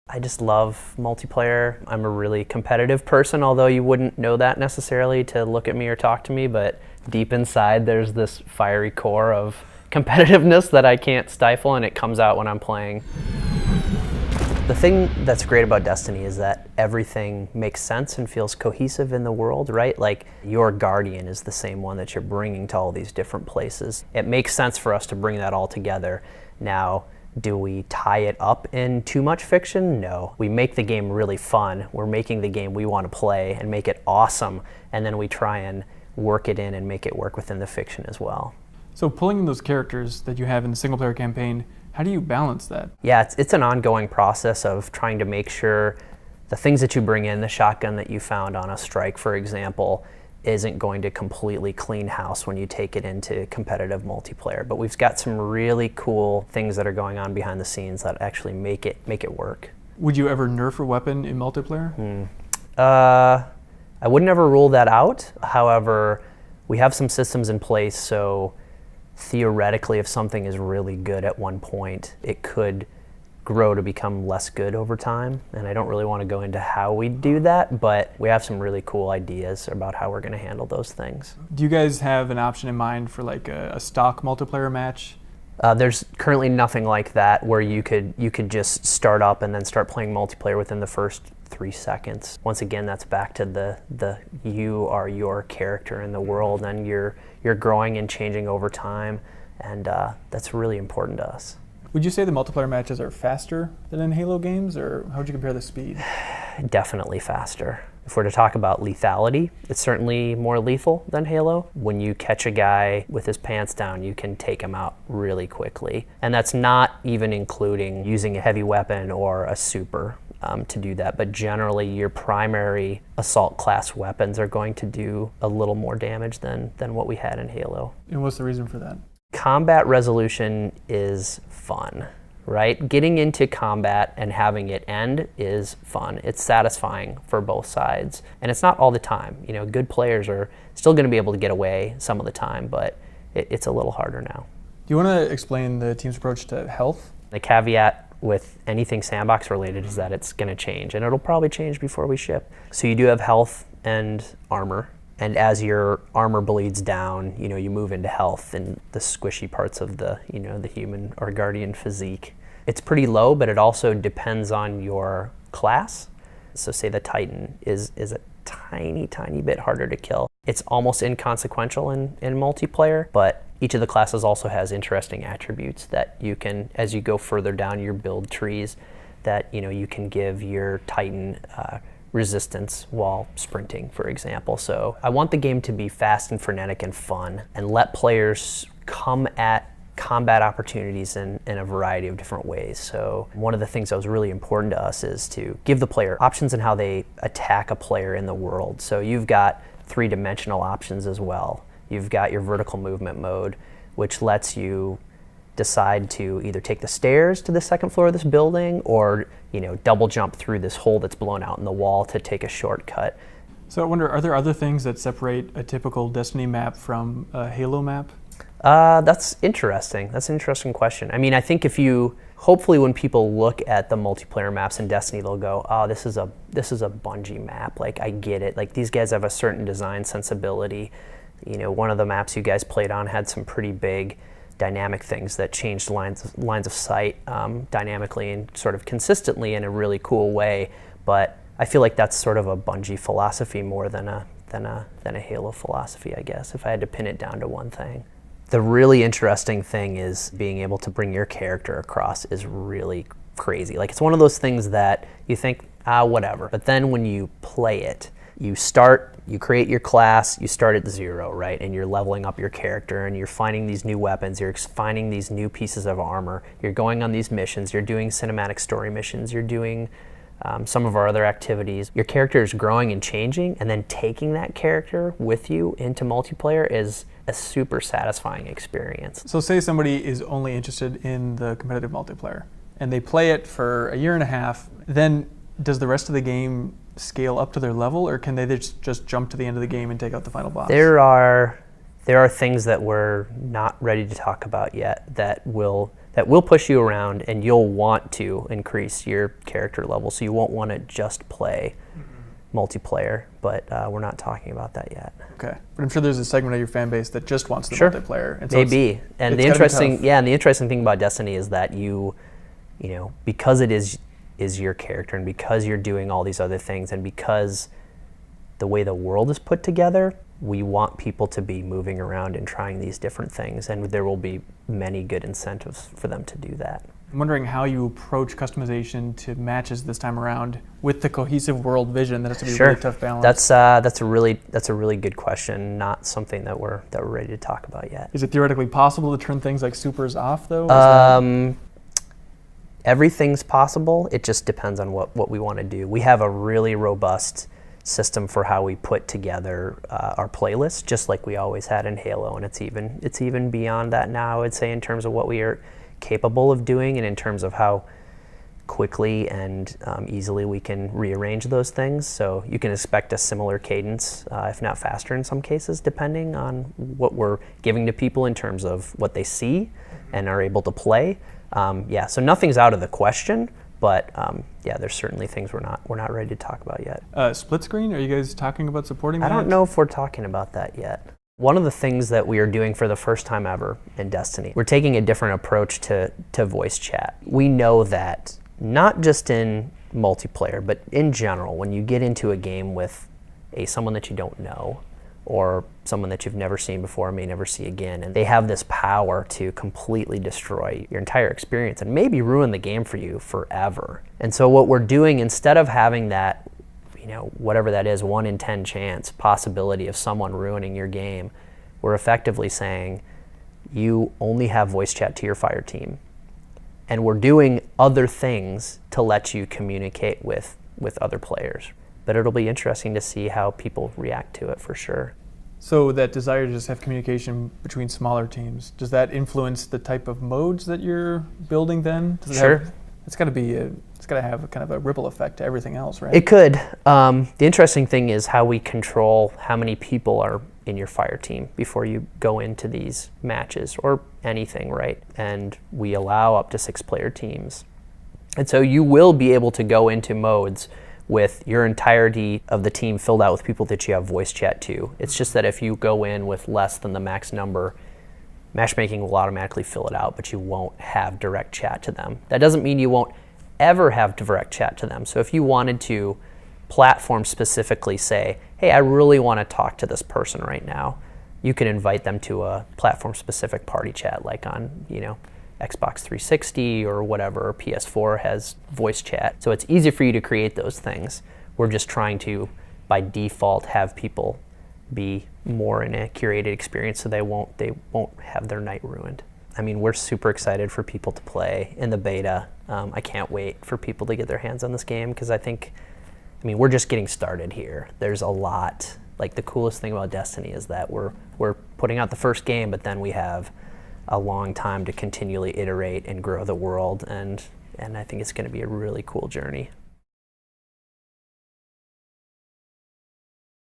I just love multiplayer. I'm a really competitive person, although you wouldn't know that necessarily to look at me or talk to me, but deep inside there's this fiery core of competitiveness that I can't stifle, and it comes out when I'm playing. The thing that's great about Destiny is that everything makes sense and feels cohesive in the world, right? Like, your Guardian is the same one that you're bringing to all these different places. It makes sense for us to bring that all together. Now, do we tie it up in too much fiction? No. We make the game really fun. We're making the game we want to play and make it awesome, and then we try and work it in and make it work within the fiction as well. So pulling in those characters that you have in the single-player campaign, how do you balance that? Yeah, it's an ongoing process of trying to make sure the things that you bring in, the shotgun that you found on a strike, for example, isn't going to completely clean house when you take it into competitive multiplayer. But we've got some really cool things that are going on behind the scenes that actually make it work. Would you ever nerf a weapon in multiplayer? I would never rule that out. However, we have some systems in place, so theoretically, if something is really good at one point, it could grow to become less good over time. And I don't really want to go into how we do that, but we have some really cool ideas about how we're going to handle those things. Do you guys have an option in mind for like a stock multiplayer match? There's currently nothing like that where you could just start up and then start playing multiplayer within the first 3 seconds. Once again, that's back to the you are your character in the world, and you're growing and changing over time, and that's really important to us. Would you say the multiplayer matches are faster than in Halo games, or how would you compare the speed? Definitely faster. If we're to talk about lethality, it's certainly more lethal than Halo. When you catch a guy with his pants down, you can take him out really quickly. And that's not even including using a heavy weapon or a super to do that. But generally, your primary assault class weapons are going to do a little more damage than what we had in Halo. And what's the reason for that? Combat resolution is fun, right? Getting into combat and having it end is fun. It's satisfying for both sides. And it's not all the time. You know, good players are still going to be able to get away some of the time, but it's a little harder now. Do you want to explain the team's approach to health? The caveat with anything sandbox related is that it's going to change, and it'll probably change before we ship. So you do have health and armor. And as your armor bleeds down, you know, you move into health and the squishy parts of the, you know, the human or guardian physique. It's pretty low, but it also depends on your class. So say the Titan is a tiny bit harder to kill. It's almost inconsequential in multiplayer, but each of the classes also has interesting attributes that you can, as you go further down your build trees, that, you know, you can give your Titan resistance while sprinting, for example. So I want the game to be fast and frenetic and fun, and let players come at combat opportunities in a variety of different ways. So one of the things that was really important to us is to give the player options in how they attack a player in the world. So you've got three-dimensional options as well. You've got your vertical movement mode, which lets you decide to either take the stairs to the second floor of this building, or, you know, double jump through this hole that's blown out in the wall to take a shortcut. So I wonder, are there other things that separate a typical Destiny map from a Halo map? That's interesting. That's an interesting question. I mean, I think hopefully when people look at the multiplayer maps in Destiny, they'll go, oh, this is a Bungie map. Like, I get it. Like, these guys have a certain design sensibility. You know, one of the maps you guys played on had some pretty big dynamic things that changed lines of sight dynamically and sort of consistently in a really cool way. But I feel like that's sort of a Bungie philosophy more than a Halo philosophy, I guess, if I had to pin it down to one thing. The really interesting thing is being able to bring your character across is really crazy. Like, it's one of those things that you think, whatever. But then when you play it, you create your class, you start at 0, right? And you're leveling up your character, and you're finding these new weapons, you're finding these new pieces of armor, you're going on these missions, you're doing cinematic story missions, you're doing some of our other activities. Your character is growing and changing, and then taking that character with you into multiplayer is a super satisfying experience. So say somebody is only interested in the competitive multiplayer, and they play it for a year and a half, then does the rest of the game scale up to their level, or can they just jump to the end of the game and take out the final boss? There are things that we're not ready to talk about yet that that will push you around, and you'll want to increase your character level, so you won't want to just play multiplayer, but we're not talking about that yet. Okay, but I'm sure there's a segment of your fan base that just wants the multiplayer. And so maybe. And the interesting thing about Destiny is that you know, because it is your character, and because you're doing all these other things, and because the way the world is put together, we want people to be moving around and trying these different things, and there will be many good incentives for them to do that. I'm wondering how you approach customization to matches this time around with the cohesive world vision. That has to be a really tough balance. That's a really good question. Not something that we're ready to talk about yet. Is it theoretically possible to turn things like supers off though? Everything's possible. It just depends on what we want to do. We have a really robust system for how we put together our playlist, just like we always had in Halo, and it's even beyond that now, I'd say, in terms of what we are capable of doing, and in terms of how quickly and easily we can rearrange those things. So you can expect a similar cadence, if not faster in some cases, depending on what we're giving to people in terms of what they see and are able to play. So nothing's out of the question, but there's certainly things we're not ready to talk about yet. Split screen, are you guys talking about supporting that? I don't know if we're talking about that yet. One of the things that we are doing for the first time ever in Destiny, we're taking a different approach to voice chat. We know that not just in multiplayer, but in general, when you get into a game with someone that you don't know, or someone that you've never seen before, may never see again, and they have this power to completely destroy your entire experience and maybe ruin the game for you forever. And so what we're doing, instead of having that, whatever that is, 1 in 10 chance possibility of someone ruining your game, we're effectively saying you only have voice chat to your fire team. And we're doing other things to let you communicate with other players. But it'll be interesting to see how people react to it, for sure. So that desire to just have communication between smaller teams, does that influence the type of modes that you're building then? Sure. It's got to have kind of a ripple effect to everything else, right? It could. The interesting thing is how we control how many people are in your fire team before you go into these matches or anything, right? And we allow up to 6-player teams. And so you will be able to go into modes with your entirety of the team filled out with people that you have voice chat to. It's just that if you go in with less than the max number, matchmaking will automatically fill it out, but you won't have direct chat to them. That doesn't mean you won't ever have direct chat to them. So if you wanted to platform specifically say, hey, I really want to talk to this person right now, you could invite them to a platform specific party chat, like on, Xbox 360 or whatever, or PS4 has voice chat. So it's easy for you to create those things. We're just trying to, by default, have people be more in a curated experience so they won't have their night ruined. I mean, we're super excited for people to play in the beta. I can't wait for people to get their hands on this game, because we're just getting started here. There's a lot. Like, the coolest thing about Destiny is that we're putting out the first game, but then we have a long time to continually iterate and grow the world, and I think it's going to be a really cool journey.